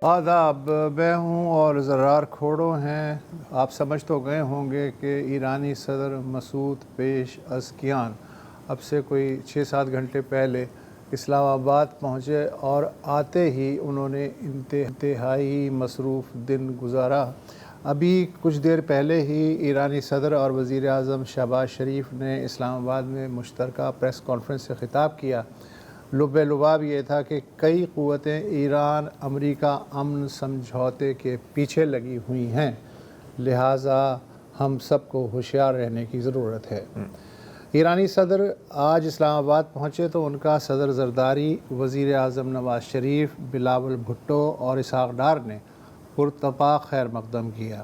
آداب، میں ہوں اور زرار کھوڑو ہیں۔ آپ سمجھ تو گئے ہوں گے کہ ایرانی صدر مسعود پیزشکیان اب سے کوئی 6-7 گھنٹے پہلے اسلام آباد پہنچے اور آتے ہی انہوں نے انتہائی مصروف دن گزارا۔ ابھی کچھ دیر پہلے ہی ایرانی صدر اور وزیر اعظم شہباز شریف نے اسلام آباد میں مشترکہ پریس کانفرنس سے خطاب کیا۔ لب لباب یہ تھا کہ کئی قوتیں ایران امریکہ امن سمجھوتے کے پیچھے لگی ہوئی ہیں، لہٰذا ہم سب کو ہوشیار رہنے کی ضرورت ہے۔ ایرانی صدر آج اسلام آباد پہنچے تو ان کا صدر زرداری، وزیر اعظم نواز شریف، بلاول بھٹو اور اسحاق ڈار نے پراتفاق خیر مقدم کیا۔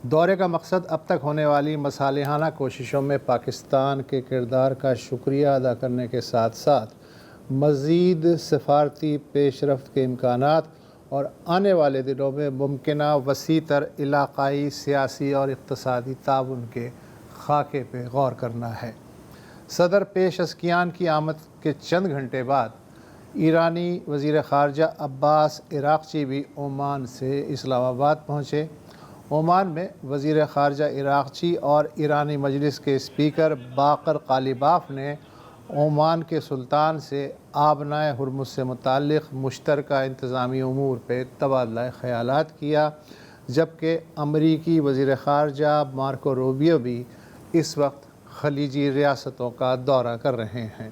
دورے کا مقصد اب تک ہونے والی مصالحانہ کوششوں میں پاکستان کے کردار کا شکریہ ادا کرنے کے ساتھ ساتھ مزید سفارتی پیش رفت کے امکانات اور آنے والے دنوں میں ممکنہ وسیع تر علاقائی سیاسی اور اقتصادی تعاون کے خاکے پہ غور کرنا ہے۔ صدر پیزشکیان کی آمد کے چند گھنٹے بعد ایرانی وزیر خارجہ عباس عراقچی بھی عمان سے اسلام آباد پہنچے۔ عمان میں وزیر خارجہ عراقچی اور ایرانی مجلس کے اسپیکر باقر قالیباف نے عمان کے سلطان سے آبنائے ہرمز سے متعلق مشترکہ انتظامی امور پہ تبادلہ خیالات کیا، جبکہ امریکی وزیر خارجہ مارکو روبیو بھی اس وقت خلیجی ریاستوں کا دورہ کر رہے ہیں۔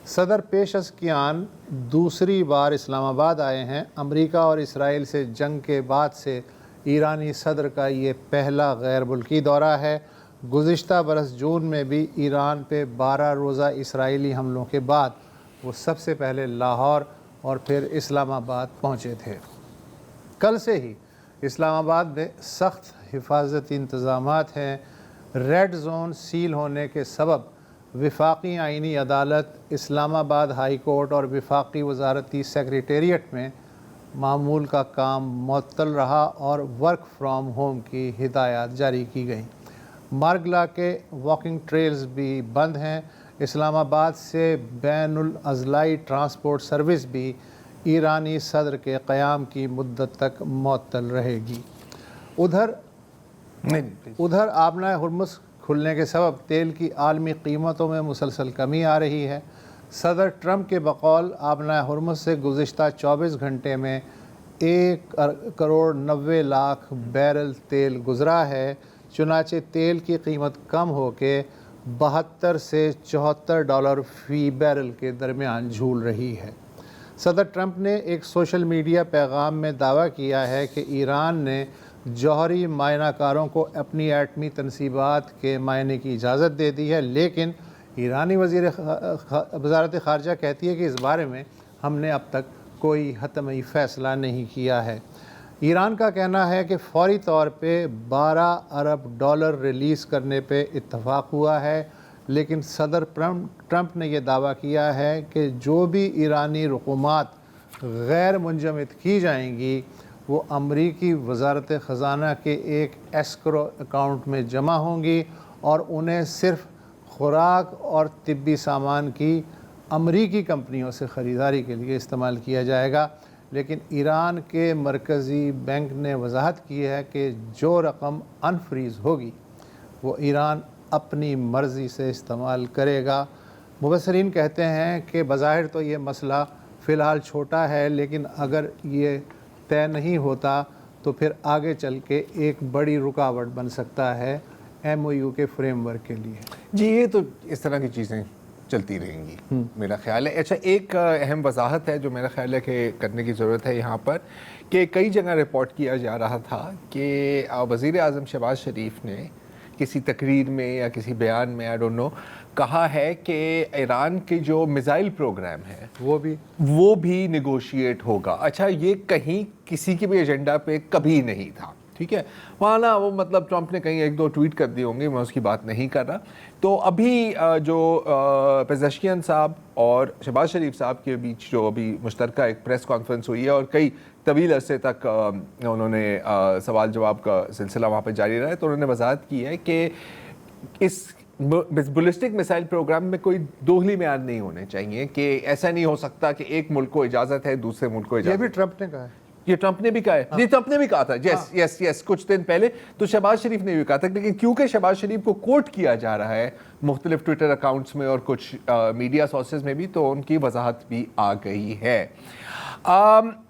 صدر پیزشکیان دوسری بار اسلام آباد آئے ہیں۔ امریکہ اور اسرائیل سے جنگ کے بعد سے ایرانی صدر کا یہ پہلا غیر ملکی دورہ ہے۔ گزشتہ برس جون میں بھی ایران پہ 12 روزہ اسرائیلی حملوں کے بعد وہ سب سے پہلے لاہور اور پھر اسلام آباد پہنچے تھے۔ کل سے ہی اسلام آباد میں سخت حفاظتی انتظامات ہیں۔ ریڈ زون سیل ہونے کے سبب وفاقی آئینی عدالت، اسلام آباد ہائی کورٹ اور وفاقی وزارتی سیکریٹریٹ میں معمول کا کام معطل رہا اور ورک فرام ہوم کی ہدایات جاری کی گئیں۔ مارگلا کے واکنگ ٹریلز بھی بند ہیں۔ اسلام آباد سے بین الاضلاعی ٹرانسپورٹ سروس بھی ایرانی صدر کے قیام کی مدت تک معطل رہے گی۔ ادھر آبنائے ہرمز کھلنے کے سبب تیل کی عالمی قیمتوں میں مسلسل کمی آ رہی ہے۔ صدر ٹرمپ کے بقول آبنائے ہرمز سے گزشتہ 24 گھنٹے میں 1.90 کروڑ بیرل تیل گزرا ہے، چنانچہ تیل کی قیمت کم ہو کے 72 سے 74 ڈالر فی بیرل کے درمیان جھول رہی ہے۔ صدر ٹرمپ نے ایک سوشل میڈیا پیغام میں دعویٰ کیا ہے کہ ایران نے جوہری معائنہ کاروں کو اپنی ایٹمی تنصیبات کے معائنے کی اجازت دے دی ہے، لیکن ایرانی وزارت خارجہ کہتی ہے کہ اس بارے میں ہم نے اب تک کوئی حتمی فیصلہ نہیں کیا ہے۔ ایران کا کہنا ہے کہ فوری طور پہ 12 ارب ڈالر ریلیز کرنے پہ اتفاق ہوا ہے، لیکن صدر ٹرمپ نے یہ دعویٰ کیا ہے کہ جو بھی ایرانی رقومات غیر منجمد کی جائیں گی وہ امریکی وزارت خزانہ کے ایک ایسکرو اکاؤنٹ میں جمع ہوں گی اور انہیں صرف خوراک اور طبی سامان کی امریکی کمپنیوں سے خریداری کے لیے استعمال کیا جائے گا۔ لیکن ایران کے مرکزی بینک نے وضاحت کی ہے کہ جو رقم انفریز ہوگی وہ ایران اپنی مرضی سے استعمال کرے گا۔ مبصرین کہتے ہیں کہ بظاہر تو یہ مسئلہ فی الحال چھوٹا ہے، لیکن اگر یہ طے نہیں ہوتا تو پھر آگے چل کے ایک بڑی رکاوٹ بن سکتا ہے MOU کے فریم ورک کے لیے۔ جی، یہ تو اس طرح کی چیزیں چلتی رہیں گی میرا خیال ہے۔ اچھا، ایک اہم وضاحت ہے جو میرا خیال ہے کہ کرنے کی ضرورت ہے یہاں پر، کہ کئی جگہ رپورٹ کیا جا رہا تھا کہ وزیر اعظم شہباز شریف نے کسی تقریر میں یا کسی بیان میں I don't know کہا ہے کہ ایران کے جو میزائل پروگرام ہے وہ بھی نیگوشیٹ ہوگا۔ اچھا، یہ کہیں کسی کے بھی ایجنڈا پہ کبھی نہیں تھا، ٹھیک ہے، وہاں نا وہ مطلب ٹرمپ نے کہیں 1-2 ٹویٹ کر دیے ہوں گے، میں اس کی بات نہیں کر رہا۔ تو ابھی جو پیزشکیان صاحب اور شہباز شریف صاحب کے بیچ جو ابھی مشترکہ ایک پریس کانفرنس ہوئی ہے اور کئی طویل عرصے تک انہوں نے سوال جواب کا سلسلہ وہاں پہ جاری رہا ہے، تو انہوں نے وضاحت کی ہے کہ اس بیلسٹک میسائل پروگرام میں کوئی دوغلی معیار نہیں ہونے چاہیے، کہ ایسا نہیں ہو سکتا کہ ایک ملک کو اجازت ہے دوسرے ملک کو اجازت۔ یہ بھی ٹرمپ نے کہا ہے۔ یہ ٹرمپ نے بھی کہا ہے, یہ ٹرمپ نے بھی کہا تھا, یس کچھ دن پہلے تو شہباز شریف نے بھی کہا تھا, لیکن کیونکہ شہباز شریف کو کوٹ کیا جا رہا ہے مختلف ٹویٹر اکاؤنٹس میں اور کچھ میڈیا سورسز میں بھی, تو ان کی وضاحت بھی آ گئی ہے.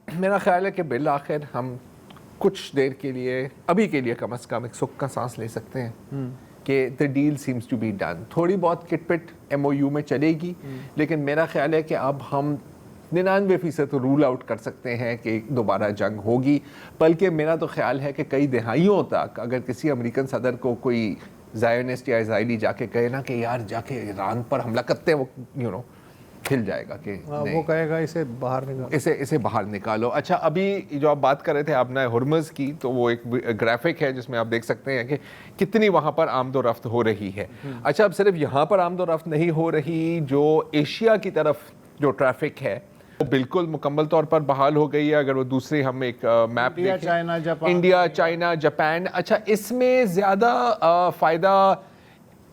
میرا خیال ہے کہ بالآخر ہم کچھ دیر کے لیے, ابھی کے لیے کم از کم, ایک سکھ کا سانس لے سکتے ہیں کہ the deal seems to be done. تھوڑی بہت کٹ پٹ MOU میں چلے گی, لیکن میرا خیال ہے کہ اب ہم 99% رول آؤٹ کر سکتے ہیں کہ دوبارہ جنگ ہوگی. بلکہ میرا تو خیال ہے کہ کئی دہائیوں تک اگر کسی امریکن صدر کو کوئی زائونسٹ یا اسرائیلی جا کے کہے نا کہ یار جا کے ایران پر حملہ کرتے ہیں, وہ کھل جائے گا کہ وہ کہے گا اسے باہر نکالو, اسے باہر نکالو. اچھا, ابھی جو آپ بات کر رہے تھے اپنا ہرمز کی, تو وہ ایک گرافک ہے جس میں آپ دیکھ سکتے ہیں کہ کتنی وہاں پر آمد و رفت ہو رہی ہے. اچھا, اب صرف یہاں پر آمد و رفت نہیں ہو رہی, جو ایشیا کی طرف جو ٹریفک ہے وہ بالکل مکمل طور پر بحال ہو گئی ہے. اگر وہ دوسری ہم ایک میپ دیکھیں, انڈیا, چائنا, جاپان. اچھا, اس میں زیادہ فائدہ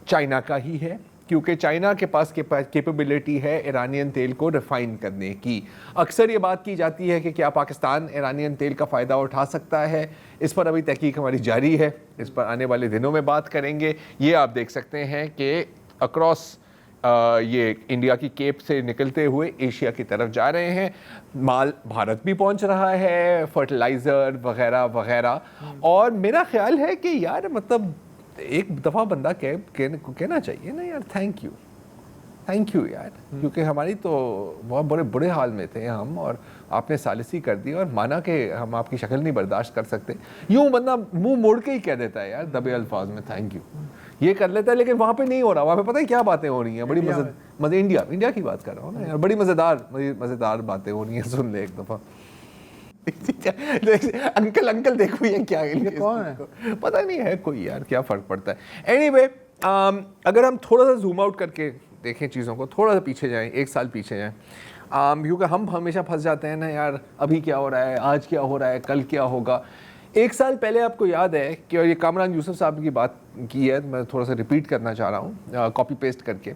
چائنا کا ہی ہے, کیونکہ چائنا کے پاس کیپیبلٹی ہے ایرانین تیل کو ریفائن کرنے کی. اکثر یہ بات کی جاتی ہے کہ کیا پاکستان ایرانین تیل کا فائدہ اٹھا سکتا ہے. اس پر ابھی تحقیق ہماری جاری ہے, اس پر آنے والے دنوں میں بات کریں گے. یہ آپ دیکھ سکتے ہیں کہ اکراس یہ انڈیا کی کیپ سے نکلتے ہوئے ایشیا کی طرف جا رہے ہیں. مال بھارت بھی پہنچ رہا ہے, فرٹیلائزر وغیرہ وغیرہ. اور میرا خیال ہے کہ یار مطلب ایک دفعہ بندہ کہنا چاہیے نا یار, تھینک یو یار, کیونکہ ہماری تو بہت برے حال میں تھے ہم, اور آپ نے ثالثی کر دی اور مانا کہ ہم آپ کی شکل نہیں برداشت کر سکتے. یوں بندہ منہ موڑ کے ہی کہہ دیتا ہے یار دبے الفاظ میں تھینک یو, یہ کر لیتا ہے. لیکن وہاں پہ نہیں ہو رہا, وہاں پہ پتہ ہے کیا باتیں ہو رہی ہیں, بڑی انڈیا کی بات کر رہا ہوں نا یار, بڑی مزیدار باتیں ہو رہی ہیں. سن لے ایک دفعہ. انکل دیکھو یہ کیا ہے, پتہ نہیں ہے کوئی یار, کیا فرق پڑتا ہے. اینی وے, اگر ہم تھوڑا سا زوم آؤٹ کر کے دیکھیں چیزوں کو, تھوڑا سا پیچھے جائیں, 1 سال پیچھے جائیں, کیونکہ ہم ہمیشہ پھنس جاتے ہیں نا یار, ابھی کیا ہو رہا ہے, آج کیا ہو رہا ہے, کل کیا ہوگا. 1 سال پہلے آپ کو یاد ہے کہ, اور یہ کامران یوسف صاحب کی بات کی ہے, میں تھوڑا سا ریپیٹ کرنا چاہ رہا ہوں کاپی پیسٹ کر کے,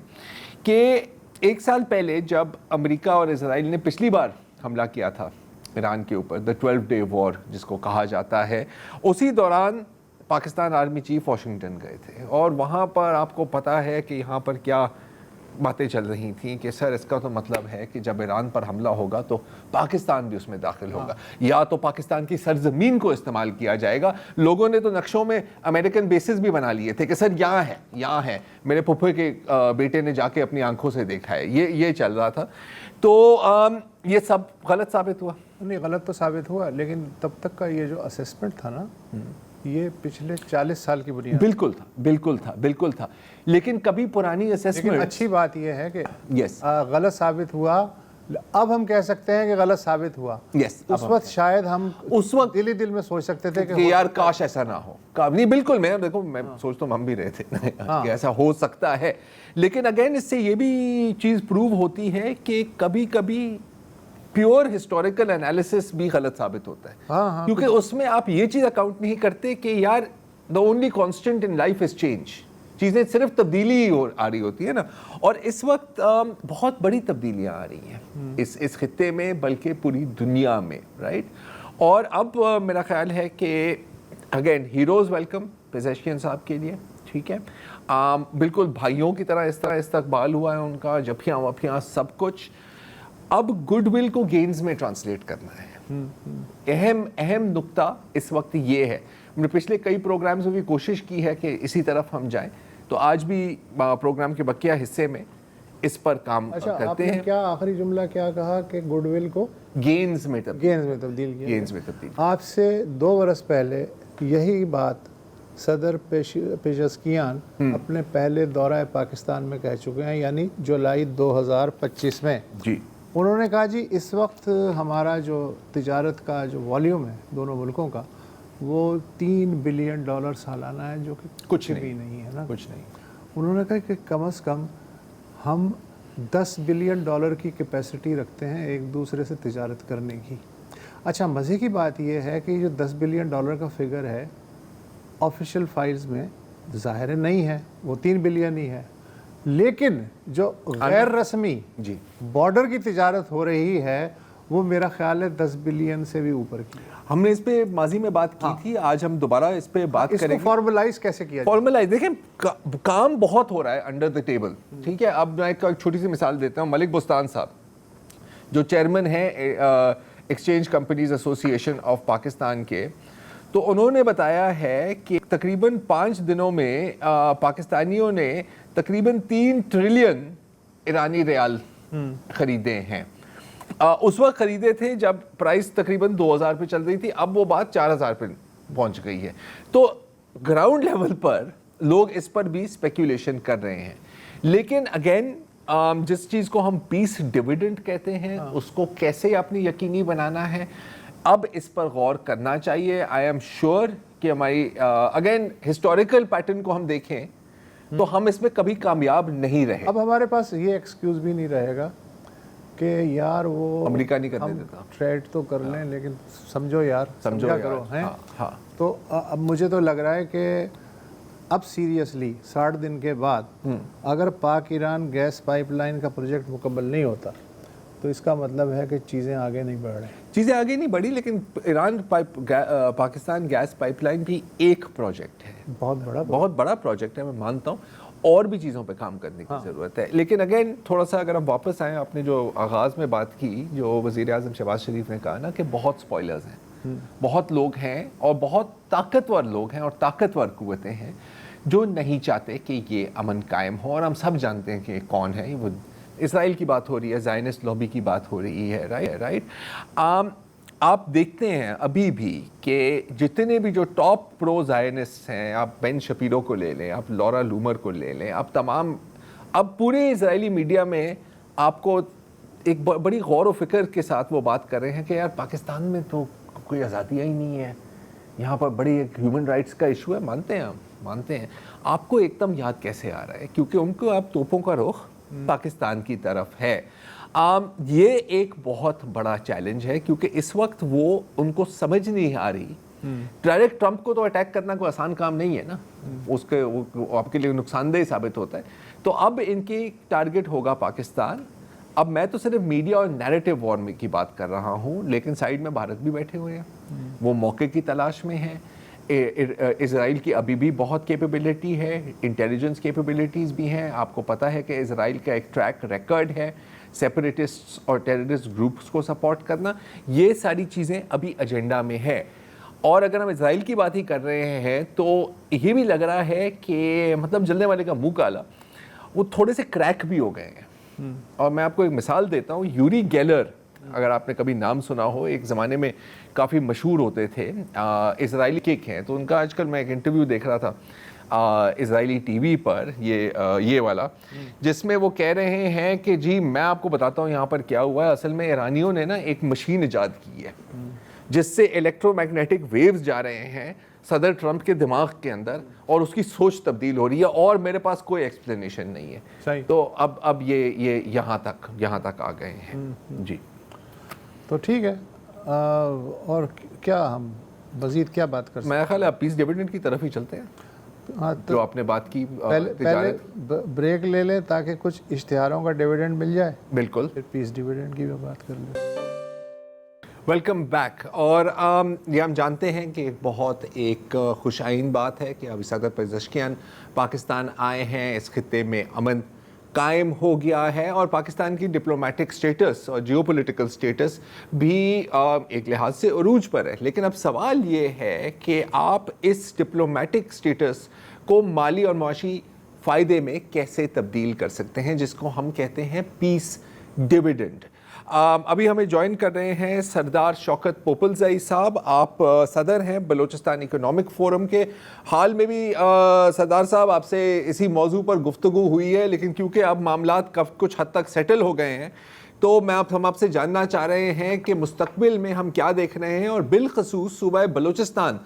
کہ 1 سال پہلے جب امریکہ اور اسرائیل نے پچھلی بار حملہ کیا تھا ایران کے اوپر, دا 12 Day War جس کو کہا جاتا ہے, اسی دوران پاکستان آرمی چیف واشنگٹن گئے تھے, اور وہاں پر آپ کو پتہ ہے کہ یہاں پر کیا باتیں چل رہی تھیں کہ سر اس کا تو مطلب ہے کہ جب ایران پر حملہ ہوگا تو پاکستان بھی اس میں داخل ہوگا, یا تو پاکستان کی سرزمین کو استعمال کیا جائے گا. لوگوں نے تو نقشوں میں امریکن بیسز بھی بنا لیے تھے کہ سر یہاں ہے, میرے پھپھے کے بیٹے نے جا کے اپنی آنکھوں سے دیکھا ہے, یہ چل رہا تھا. تو یہ سب غلط ثابت ہوا. نہیں, غلط تو ثابت ہوا, لیکن تب تک کا یہ جو اسسمنٹ تھا نا, یہ پچھلے 40 سال کی بنیاد بالکل تھا. لیکن کبھی پرانی اسسمنٹ, اچھی بات یہ ہے کہ یس غلط ثابت ہوا. اب ہم کہہ سکتے ہیں کہ غلط ثابت ہوا. اس وقت شاید ہم اس وقت دل میں سوچ سکتے تھے کہ یار کاش ایسا نہ ہو. نہیں بالکل, میں سوچتا ہوں ہم بھی رہے تھے کہ ایسا ہو سکتا ہے. لیکن اگین اس سے یہ بھی چیز پروو ہوتی ہے کہ کبھی کبھی پیور ہسٹوریکل انالیسس بھی غلط ثابت ہوتا ہے, کیونکہ اس میں آپ یہ چیز اکاؤنٹ نہیں کرتے کہ یار the only constant in life is change. چیزیں صرف تبدیلی ہی آ رہی ہوتی ہے نا, اور اس وقت بہت بڑی تبدیلیاں آ رہی ہیں اس خطے میں, بلکہ پوری دنیا میں, رائٹ. اور اب میرا خیال ہے کہ اگین ہیروز ویلکم پزیشین صاحب کے لیے, ٹھیک ہے, بالکل بھائیوں کی طرح اس طرح استقبال ہوا ہے ان کا, جھپیاں وپیاں سب کچھ. اب گڈ ول کو گینز میں ٹرانسلیٹ کرنا ہے. اہم نقطہ اس وقت یہ ہے, ہم نے پچھلے کئی پروگرامز میں بھی کوشش کی ہے کہ اسی طرف ہم جائیں, تو آج بھی پروگرام کے بقیہ حصے میں اس پر کام کرتے ہیں. کیا آخری جملہ کیا کہا کہ گڈ ول کو گینز میں تبدیل کیا؟ آپ سے 2 برس پہلے یہی بات صدر پیزشکیان اپنے پہلے دورہ پاکستان میں کہہ چکے ہیں, یعنی جولائی 2025 میں. جی, انہوں نے کہا جی اس وقت ہمارا جو تجارت کا جو والیوم ہے دونوں ملکوں کا, وہ $3 بلین سالانہ ہے, جو کہ کچھ بھی نہیں ہے نا, کچھ نہیں. انہوں نے کہا کہ کم از کم ہم $10 بلین کی کیپیسٹی رکھتے ہیں ایک دوسرے سے تجارت کرنے کی. اچھا, مزے کی بات یہ ہے کہ جو $10 بلین کا فگر ہے آفیشیل فائلز میں ظاہر نہیں ہے, وہ 3 بلین ہی ہے, لیکن جو غیر رسمی بارڈر کی تجارت ہو رہی ہے وہ میرا خیال ہے 10 بلین سے بھی اوپر کی. ہم نے اس پہ ماضی میں بات کی تھی, آج ہم دوبارہ اس پہ بات کریں گے. فارملائز کیسے کیا جائے؟ فارملائز دیکھیں, کام بہت ہو رہا ہے انڈر دا ٹیبل, ٹھیک ہے. اب میں ایک چھوٹی سی مثال دیتا ہوں. ملک بستان صاحب جو چیئرمین ہیں ایکسچینج کمپنیز ایسوسی ایشن آف پاکستان کے, تو انہوں نے بتایا ہے کہ تقریباً 5 دنوں میں پاکستانیوں نے تقریباً 3 ٹریلین ایرانی ریال خریدے ہیں. اس وقت خریدے تھے جب پرائس تقریباً 2000 پہ چل رہی تھی, اب وہ بات 4000 پہ پہنچ گئی ہے. تو گراؤنڈ لیول پر لوگ اس پر بھی اسپیکولیشن کر رہے ہیں. لیکن اگین جس چیز کو ہم پیس ڈیویڈنڈ کہتے ہیں, اس کو کیسے اپنی یقینی بنانا ہے, اب اس پر غور کرنا چاہیے. آئی ایم شیور کہ ہماری اگین ہسٹوریکل پیٹرن کو ہم دیکھیں تو ہم اس میں کبھی کامیاب نہیں رہے. اب ہمارے پاس یہ ایکسکیوز بھی نہیں رہے گا کہ یار وہ امریکہ نہیں کرنے دیتا, ٹریڈ تو کر لیں لیکن سمجھو یار, سمجھا کرو ہیں. ہاں. تو اب مجھے تو لگ رہا ہے کہ اب سیریسلی 60 دن کے بعد اگر پاک ایران گیس پائپ لائن کا پروجیکٹ مکمل نہیں ہوتا تو اس کا مطلب ہے کہ چیزیں آگے نہیں بڑھ رہی. چیزیں آگے نہیں بڑھی, لیکن Iran Pakistan gas pipeline بھی ایک پروجیکٹ ہے, بہت بڑا پروجیکٹ ہے, میں مانتا ہوں. اور بھی چیزوں پہ کام کرنے کی ضرورت ہے. لیکن اگین تھوڑا سا اگر ہم واپس آئیں, آپ نے جو آغاز میں بات کی, جو وزیر اعظم شہباز شریف نے کہا نا کہ بہت سپوائلرز ہیں, بہت لوگ ہیں اور بہت طاقتور لوگ ہیں اور طاقتور قوتیں ہیں جو نہیں چاہتے کہ یہ امن قائم ہو. اور ہم سب جانتے ہیں کہ کون ہے وہ. اسرائیل کی بات ہو رہی ہے, زائنسٹ لابی کی بات ہو رہی ہے, رائٹ. آپ دیکھتے ہیں ابھی بھی کہ جتنے بھی جو ٹاپ پرو زائنسٹ ہیں, آپ بین شپیرو کو لے لیں, آپ لورا لومر کو لے لیں, آپ تمام اب پورے اسرائیلی میڈیا میں آپ کو ایک بڑی غور و فکر کے ساتھ وہ بات کر رہے ہیں کہ یار پاکستان میں تو کوئی آزادیاں ہی نہیں ہے, یہاں پر بڑی ایک ہیومن رائٹس کا ایشو ہے. مانتے ہیں, ہم مانتے ہیں. آپ کو ایک دم یاد کیسے آ رہا ہے؟ کیونکہ ان کو آپ توپوں کا رخ پاکستان کی طرف ہے. یہ ایک بہت بڑا چیلنج ہے کیونکہ اس وقت وہ ان کو سمجھ نہیں آ رہی. ڈائریکٹ ٹرمپ کو تو اٹیک کرنا کوئی آسان کام نہیں ہے نا, اس کے آپ کے لیے نقصان دہ ثابت ہوتا ہے. تو اب ان کی ٹارگٹ ہوگا پاکستان. اب میں تو صرف میڈیا اور نیریٹو وار کی بات کر رہا ہوں, لیکن سائیڈ میں بھارت بھی بیٹھے ہوئے ہیں, وہ موقع کی تلاش میں ہیں. اسرائیل کی ابھی بھی بہت کیپیبلٹی ہے, انٹیلیجنس کیپیبلٹیز بھی ہیں. آپ کو پتہ ہے کہ اسرائیل کا ایک ٹریک ریکارڈ ہے سیپریٹسٹ اور ٹیررسٹ گروپس کو سپورٹ کرنا. یہ ساری چیزیں ابھی ایجنڈا میں ہے. اور اگر ہم اسرائیل کی بات ہی کر رہے ہیں تو یہ بھی لگ رہا ہے کہ مطلب جلنے والے کا منہ کالا, وہ تھوڑے سے کریک بھی ہو گئے ہیں. اور میں آپ کو ایک مثال دیتا ہوں. یوری گیلر, اگر آپ نے کبھی نام سنا ہو, ایک زمانے میں کافی مشہور ہوتے تھے, اسرائیلی کک ہیں. تو ان کا آج کل میں ایک انٹرویو دیکھ رہا تھا اسرائیلی ٹی وی پر, یہ والا, جس میں وہ کہہ رہے ہیں کہ جی میں آپ کو بتاتا ہوں یہاں پر کیا ہوا ہے. اصل میں ایرانیوں نے نا ایک مشین ایجاد کی ہے جس سے الیکٹرو میگنیٹک ویوز جا رہے ہیں صدر ٹرمپ کے دماغ کے اندر, اور اس کی سوچ تبدیل ہو رہی ہے, اور میرے پاس کوئی ایکسپلینیشن نہیں ہے. تو اب یہ یہاں تک آ گئے ہیں. جی تو ٹھیک ہے. اور کیا ہم مزید کیا بات کر سکتے ہیں؟ میرا خیال ہے آپ پیس ڈیویڈنڈ کی طرف ہی چلتے ہیں, جو آپ نے بات کی. پہلے بریک لے لیں تاکہ کچھ اشتہاروں کا ڈیویڈنڈ مل جائے, بالکل, پھر پیس ڈیویڈنڈ کی بھی بات کر لیں. Welcome back. اور یہ ہم جانتے ہیں کہ بہت ایک خوش آئین بات ہے کہ ابھی صدر پزشکیان پاکستان آئے ہیں, اس خطے میں امن قائم ہو گیا ہے, اور پاکستان کی ڈپلومیٹک سٹیٹس اور جیو پولیٹیکل سٹیٹس بھی ایک لحاظ سے عروج پر ہے. لیکن اب سوال یہ ہے کہ آپ اس ڈپلومیٹک سٹیٹس کو مالی اور معاشی فائدے میں کیسے تبدیل کر سکتے ہیں, جس کو ہم کہتے ہیں پیس ڈیویڈنڈ. ابھی ہمیں جوائن کر رہے ہیں سردار شوکت پوپلزئی صاحب. آپ صدر ہیں بلوچستان اکنامک فورم کے. حال میں بھی سردار صاحب آپ سے اسی موضوع پر گفتگو ہوئی ہے, لیکن کیونکہ اب معاملات کچھ حد تک سیٹل ہو گئے ہیں تو ہم آپ سے جاننا چاہ رہے ہیں کہ مستقبل میں ہم کیا دیکھ رہے ہیں, اور بالخصوص صوبہ بلوچستان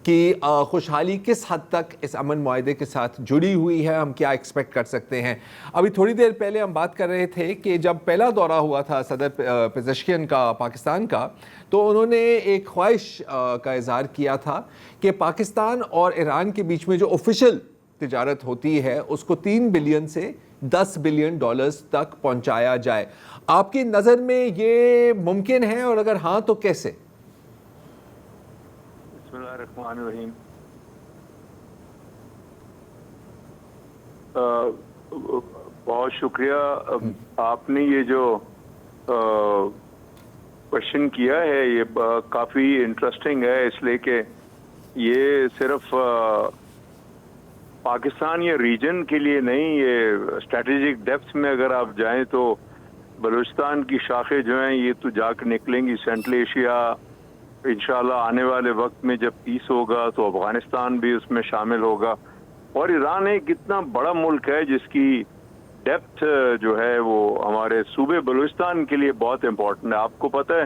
کی خوشحالی کس حد تک اس امن معاہدے کے ساتھ جڑی ہوئی ہے, ہم کیا ایکسپیکٹ کر سکتے ہیں. ابھی تھوڑی دیر پہلے ہم بات کر رہے تھے کہ جب پہلا دورہ ہوا تھا صدر پزشکیان کا پاکستان کا, تو انہوں نے ایک خواہش کا اظہار کیا تھا کہ پاکستان اور ایران کے بیچ میں جو آفیشیل تجارت ہوتی ہے اس کو 3 بلین سے 10 بلین ڈالرز تک پہنچایا جائے. آپ کی نظر میں یہ ممکن ہے اور اگر ہاں تو کیسے؟ بسم اللہ الرحمن الرحیم. بہت شکریہ. آپ نے یہ جو کوشچن کیا ہے یہ کافی انٹرسٹنگ ہے، اس لیے کہ یہ صرف پاکستان یا ریجن کے لیے نہیں، یہ اسٹریٹجک ڈیپتھ میں اگر آپ جائیں تو بلوچستان کی شاخیں جو ہیں یہ تو جا کے نکلیں گی سینٹرل ایشیا. انشاءاللہ آنے والے وقت میں جب پیس ہوگا تو افغانستان بھی اس میں شامل ہوگا. اور ایران ایک اتنا بڑا ملک ہے جس کی ڈیپتھ جو ہے وہ ہمارے صوبے بلوچستان کے لیے بہت امپورٹنٹ ہے. آپ کو پتہ ہے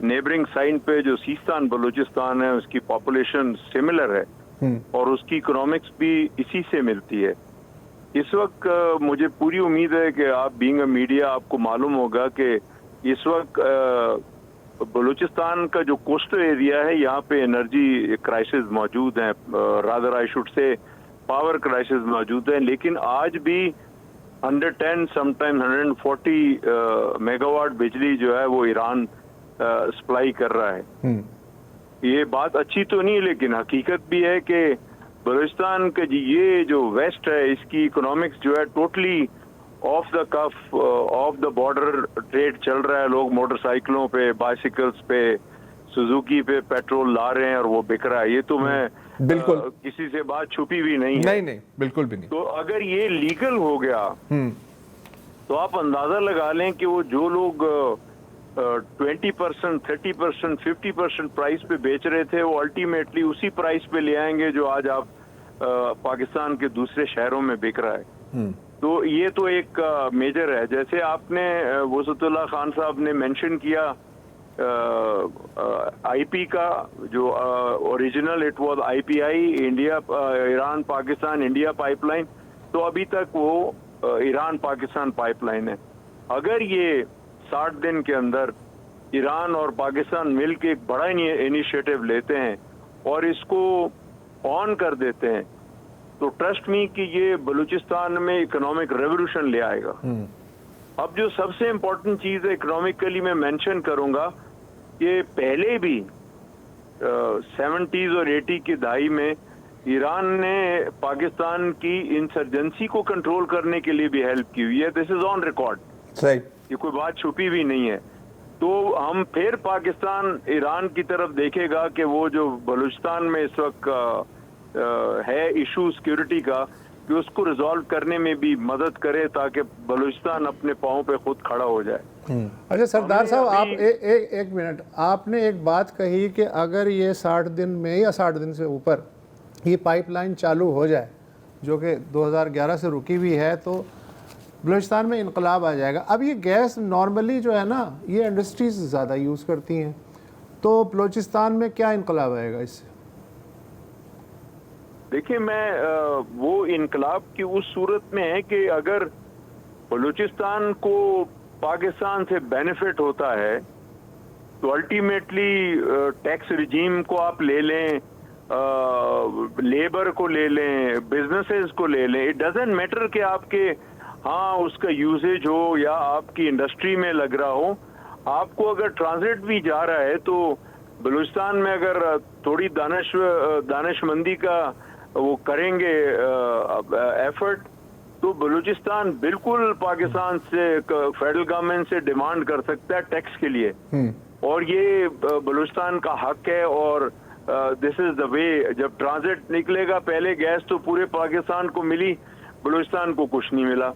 نیبرنگ سائڈ پہ جو سیستان بلوچستان ہے اس کی پاپولیشن سملر ہے اور اس کی اکنامکس بھی اسی سے ملتی ہے. اس وقت مجھے پوری امید ہے کہ آپ بینگ اے میڈیا آپ کو معلوم ہوگا کہ اس وقت بلوچستان کا جو کوسٹل ایریا ہے یہاں پہ انرجی کرائسس موجود ہیں، rather I should say power crisis موجود ہیں. لیکن آج بھی 110 سم ٹائم 140 میگا واٹ بجلی جو ہے وہ ایران سپلائی کر رہا ہے. یہ بات اچھی تو نہیں لیکن حقیقت بھی ہے کہ بلوچستان کا یہ جو ویسٹ ہے اس کی اکنامکس جو ہے totally off the cuff off the border trade چل رہا ہے. لوگ موٹر سائیکلوں پہ بائسیکلز پہ سوزوکی پہ پیٹرول لا رہے ہیں اور وہ بک رہا ہے. یہ تو میں بالکل کسی سے بات چھپی بھی نہیں ہے. نہیں بالکل بھی نہیں. تو اگر یہ لیگل ہو گیا تو آپ اندازہ لگا لیں کہ وہ جو لوگ 20%, 30%, 50% پرائز پہ بیچ رہے تھے وہ الٹیمیٹلی اسی پرائز پہ لے آئیں گے جو آج آپ پاکستان کے دوسرے شہروں میں بک رہا ہے. تو یہ تو ایک میجر ہے. جیسے آپ نے وسعت اللہ خان صاحب نے مینشن کیا آئی پی کا جو original it was I P I India Iran Pakistan India pipe line, تو ابھی تک وہ ایران پاکستان پائپ لائن ہے. اگر یہ 60 دن کے اندر ایران اور پاکستان مل کے ایک بڑا انیشیٹو لیتے ہیں اور اس کو آن کر دیتے ہیں تو ٹرسٹ می کہ یہ بلوچستان میں اکنامک ریولوشن لے آئے گا. اب جو سب سے امپورٹنٹ چیز ہے اکنامکلی میں مینشن کروں گا کہ پہلے بھی 70s اور 80 کی دہائی میں ایران نے پاکستان کی انسرجنسی کو کنٹرول کرنے کے لیے بھی ہیلپ کی ہوئی ہے. دس از آن ریکارڈ. صحیح. یہ کوئی بات چھپی بھی نہیں ہے. تو ہم پھر پاکستان ایران کی طرف دیکھے گا کہ وہ جو بلوچستان میں اس وقت ہے ایشو سیکیورٹی کا کہ اس کو ریزالو کرنے میں بھی مدد کرے تاکہ بلوچستان اپنے پاؤں پہ خود کھڑا ہو جائے. اچھا سردار صاحب آپ ایک منٹ، آپ نے ایک بات کہی کہ اگر یہ 60 دن میں یا 60 دن سے اوپر یہ پائپ لائن چالو ہو جائے جو کہ 2011 سے رکی ہوئی ہے تو بلوچستان میں انقلاب آ جائے گا. اب یہ گیس نارملی جو ہے نا یہ انڈسٹریز زیادہ یوز کرتی ہیں تو بلوچستان میں کیا انقلاب آئے گا اس سے؟ دیکھیں میں وہ انقلاب کی اس صورت میں ہے کہ اگر بلوچستان کو پاکستان سے بینیفٹ ہوتا ہے تو الٹیمیٹلی ٹیکس ریجیم کو آپ لے لیں، لیبر کو لے لیں، بزنسز کو لے لیں. اٹ ڈزنٹ میٹر کہ آپ کے ہاں اس کا یوزیج ہو یا آپ کی انڈسٹری میں لگ رہا ہو. آپ کو اگر ٹرانزٹ بھی جا رہا ہے تو بلوچستان میں اگر تھوڑی دانش مندی کا وہ کریں گے ایفرٹ تو بلوچستان بالکل پاکستان سے فیڈرل گورنمنٹ سے ڈیمانڈ کر سکتا ہے ٹیکس کے لیے، اور یہ بلوچستان کا حق ہے. اور دس از دا وے. جب ٹرانزٹ نکلے گا پہلے گیس تو پورے پاکستان کو ملی، بلوچستان کو کچھ نہیں ملا.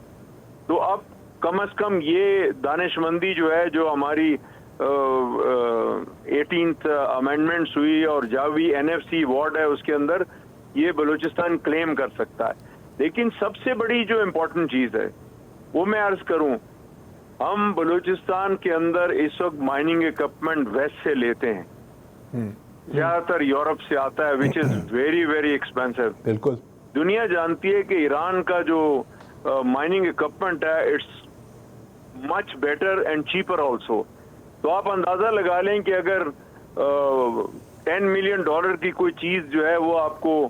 تو اب کم از کم یہ دانش مندی جو ہے جو ہماری 18th امینڈمنٹس ہوئی اور جاوی NFC وارڈ ہے اس کے اندر یہ بلوچستان کلیم کر سکتا ہے. لیکن سب سے بڑی جو امپورٹنٹ چیز ہے وہ میں عرض کروں، ہم بلوچستان کے اندر اس وقت مائننگ اکوپمنٹ ویسٹ سے لیتے ہیں، زیادہ تر یورپ سے آتا ہے which is very very expensive. بالکل. دنیا جانتی ہے کہ ایران کا جو مائننگ اکوپمنٹ ہے it's much better and cheaper also. تو آپ اندازہ لگا لیں کہ اگر $10 ملین کی کوئی چیز جو ہے وہ آپ کو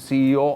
CEO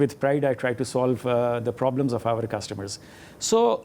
with pride I try to solve the problems of our customers. So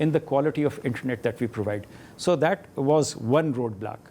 in the quality of internet that we provide. So that was one roadblock.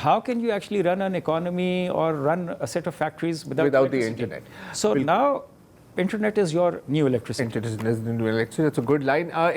How can you actually run an economy or run a set of factories without the internet? So now internet is your new electricity. Internet is the new electricity. That's a good line.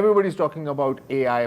Everybody is talking about AI.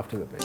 after the break.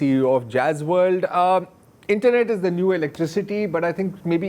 CEO of Jazz World. Internet is the new electricity, but I think maybe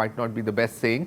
might not be the best saying.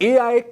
AI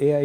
AI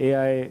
AI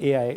AI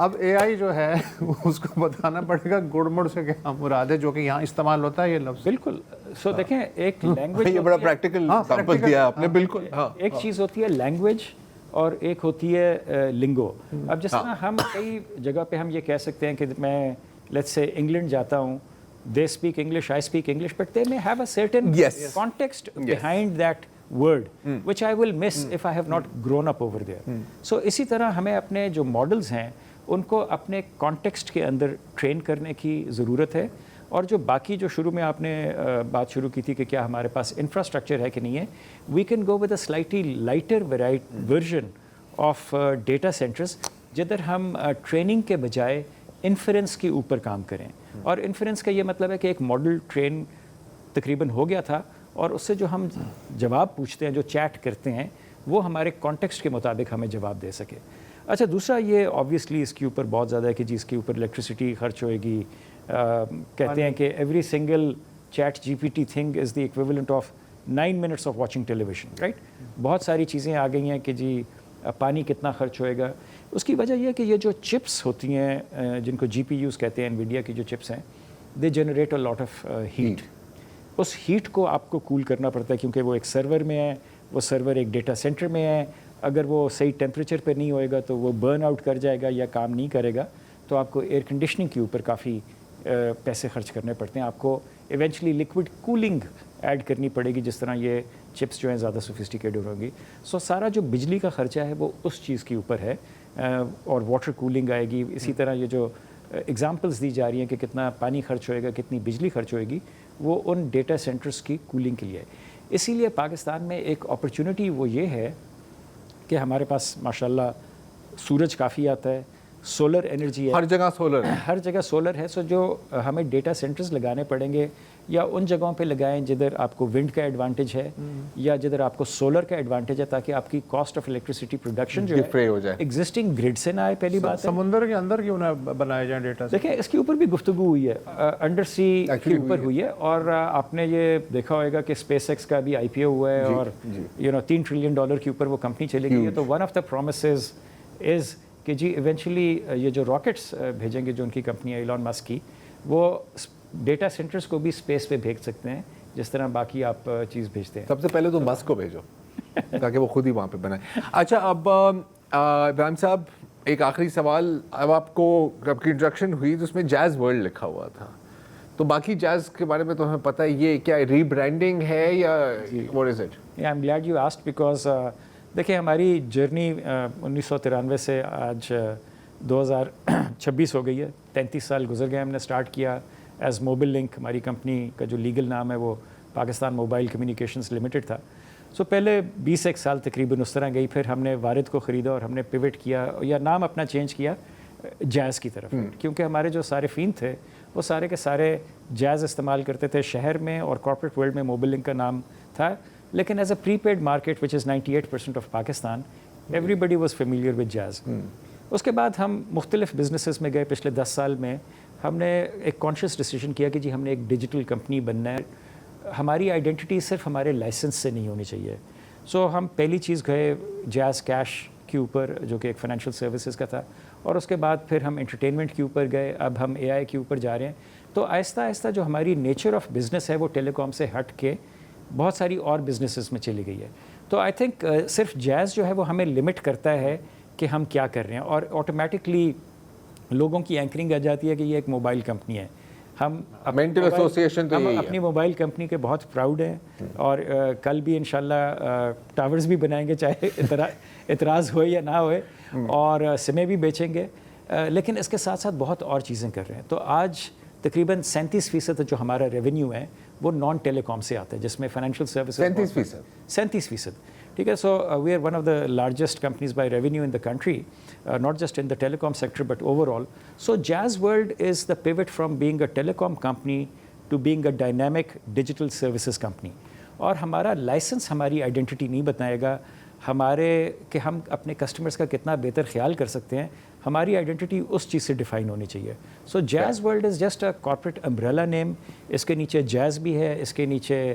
اب اے آئی جو ہے اس کو بتانا پڑے گا گڑ مڑ سے کیا مراد ہے جو کہ یہاں استعمال ہوتا ہے یہ لفظ. بالکل. سو دیکھیں ایک لینگویج یہ بڑا پریکٹیکل ایگزامپل دیا آپ نے. بالکل ایک چیز ہوتی ہے لینگویج اور ایک ہوتی ہے لنگو. اب جس طرح ہم کئی جگہ پہ ہم یہ کہہ سکتے ہیں کہ میں لیٹس سے انگلینڈ جاتا ہوں, they speak English, I speak English, but they may have a certain context behind that word, which I will miss if I have not grown up over there. So اسی طرح ہمیں اپنے جو models ہیں ان کو اپنے کانٹیکسٹ کے اندر train کرنے کی ضرورت ہے. اور جو باقی جو شروع میں آپ نے بات شروع کی تھی کہ کیا ہمارے پاس انفراسٹرکچر ہے کہ نہیں ہے, we can go with a slightly lighter version of data centres جدھر ہم ٹریننگ کے بجائے انفرنس کے اوپر کام کریں. اور انفرنس کا یہ مطلب ہے کہ ایک ماڈل ٹرین تقریباً ہو گیا تھا اور اس سے جو ہم جواب پوچھتے ہیں, جو چیٹ کرتے ہیں, وہ ہمارے کانٹیکسٹ کے مطابق ہمیں جواب دے سکے. اچھا دوسرا یہ آبویسلی اس کے اوپر بہت زیادہ ہے کہ جی اس کے اوپر الیکٹریسٹی خرچ ہوئے گی. کہتے ہیں کہ every single chat G P T thing is the equivalent of 9 minutes of watching television, right. بہت ساری چیزیں آ گئی ہیں کہ جی پانی کتنا خرچ ہوئے گا. اس کی وجہ یہ ہے کہ یہ جو چپس ہوتی ہیں جن کو جی پی یوز کہتے ہیں, انویڈیا کی جو چپس ہیں, they generate a lot of heat. اس ہیٹ کو آپ کو کول کرنا پڑتا ہے کیونکہ وہ ایک سرور میں ہے, وہ سرور ایک ڈیٹا سینٹر میں ہے. اگر وہ صحیح ٹیمپریچر پہ نہیں ہوئے گا تو وہ برن آؤٹ کر جائے گا یا کام نہیں کرے گا. تو آپ کو ایئر کنڈیشننگ کے اوپر کافی پیسے خرچ کرنے پڑتے ہیں. آپ کو ایونچولی لیکوڈ کولنگ ایڈ کرنی پڑے گی جس طرح یہ چپس جو ہیں زیادہ سوفسٹیکیٹڈ ہوں گی. سو سارا جو بجلی کا خرچہ ہے وہ اس چیز کے اوپر ہے, اور واٹر کولنگ آئے گی. اسی طرح یہ جو ایگزامپلس دی جا رہی ہیں کہ کتنا پانی خرچ ہوئے گا, کتنی بجلی خرچ ہوئے گی, وہ ان ڈیٹا سینٹرز کی کولنگ کے لیے. اسی لیے پاکستان میں ایک اپرچونٹی وہ یہ ہے کہ ہمارے پاس ماشاءاللہ سورج کافی آتا ہے, سولر انرجی ہے, ہر جگہ سولر ہے, ہر جگہ سولر ہے. سو جو ہمیں ڈیٹا سینٹرز لگانے پڑیں گے یا ان جگہوں پہ لگائیں جدھر آپ کو ونڈ کا ایڈوانٹیج ہے یا جدھر آپ کو سولر کا ایڈوانٹیج ہے, تاکہ آپ کی کاسٹ آف الیکٹریسٹی پروڈکشن جو ہے ہو جائے ایگزسٹنگ گریڈ سے نہ آئے. پہلی بات ہے سمندر کے اندر کیوں نہ بنائے جائیں ڈیٹا. دیکھیں اس کے اوپر بھی گفتگو ہوئی ہے, انڈر سی کے اوپر ہوئی ہے. اور آپ نے یہ دیکھا ہوئے گا کہ اسپیس ایکس کا بھی آئی پی او ہوا ہے اور $3 ٹریلین کے اوپر وہ کمپنی چلی گئی ہے. تو ون آف دا پرومسز از کہ جی ایونچولی یہ جو راکٹس بھیجیں گے جو ان کی کمپنی ہے ایلان مسک کی, وہ ڈیٹا سینٹرز کو بھی اسپیس پہ بھیج سکتے ہیں جس طرح باقی آپ چیز بھیجتے ہیں. سب سے پہلے تو مسک کو بھیجو تاکہ وہ خود ہی وہاں پہ بنائے. اچھا اب ابراہیم صاحب ایک آخری سوال. اب آپ کو جب کی انٹروڈکشن ہوئی تو اس میں جاز ورلڈ لکھا ہوا تھا, تو باقی جاز کے بارے میں تو ہمیں پتہ ہے, یہ کیا ری برانڈنگ ہے یا what is it? I am glad you asked because دیکھیں ہماری جرنی 1993 سے آج 2026 ہو گئی ہے, 33 سال گزر گئے. ہم نے اسٹارٹ کیا ایز موبل لنک, ہماری کمپنی کا جو لیگل نام ہے وہ پاکستان موبائل کمیونیکیشنز لمیٹڈ تھا. سو پہلے 21 سال تقریباً اس طرح گئی. پھر ہم نے وارد کو خریدا اور ہم نے پیوٹ کیا یا نام اپنا چینج کیا جاز کی طرف, کیونکہ ہمارے جو صارفین تھے وہ سارے کے سارے جاز استعمال کرتے تھے. شہر میں اور کارپوریٹ ورلڈ میں موبل لنک کا نام تھا, لیکن as a prepaid market which is 98% of Pakistan, everybody was familiar with Jazz. اس کے بعد ہم مختلف بزنسز میں گئے. پچھلے 10 سال میں ہم نے ایک کانشیس ڈیسیجن کیا کہ جی ہم نے ایک ڈیجیٹل کمپنی بننا ہے. ہماری آئیڈینٹی صرف ہمارے لائسنس سے نہیں ہونی چاہیے. سو ہم پہلی چیز گئے جاز کیش کے اوپر جو کہ ایک فائنینشیل سروسز کا تھا, اور اس کے بعد پھر ہم انٹرٹینمنٹ کے اوپر گئے. اب ہم اے آئی کے اوپر جا رہے ہیں. تو آہستہ آہستہ جو ہماری نیچر آف بزنس ہے وہ ٹیلی کام سے ہٹ کے بہت ساری اور بزنسز میں چلی گئی ہے. تو آئی تھنک صرف جاز جو ہے وہ ہمیں لمٹ کرتا ہے کہ ہم کیا کر رہے ہیں, اور آٹومیٹکلی لوگوں کی اینکرنگ آ جاتی ہے کہ یہ ایک موبائل کمپنی ہے. ہم اپنی موبائل کمپنی کے بہت پراؤڈ ہیں, اور کل بھی انشاءاللہ ٹاورز بھی بنائیں گے چاہے اعتراض ہوئے یا نہ ہوئے, اور سمیں بھی بیچیں گے. لیکن اس کے ساتھ ساتھ بہت اور چیزیں کر رہے ہیں. تو آج تقریباً 37% جو ہمارا ریونیو ہے وہ نان ٹیلی کام سے آتا ہے, جس میں فائنینشیل سروسز 37%. ٹھیک ہے. So we are one of the largest companies by revenue in the country, not just in the telecom sector but overall. So Jazz World is the pivot from being a telecom company to being a dynamic digital services company. اور ہمارا licence ہماری identity نہیں بتائے گا ہمارے کہ ہم اپنے customers کا کتنا بہتر خیال کر سکتے ہیں. ہماری آئیڈینٹی اس چیز سے ڈیفائن ہونی چاہیے. So Jazz world is just a corporate umbrella name. اس کے نیچے جاز بھی ہے, اس کے نیچے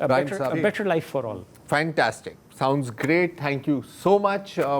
a better life for all. Fantastic. Sounds great. Thank you so much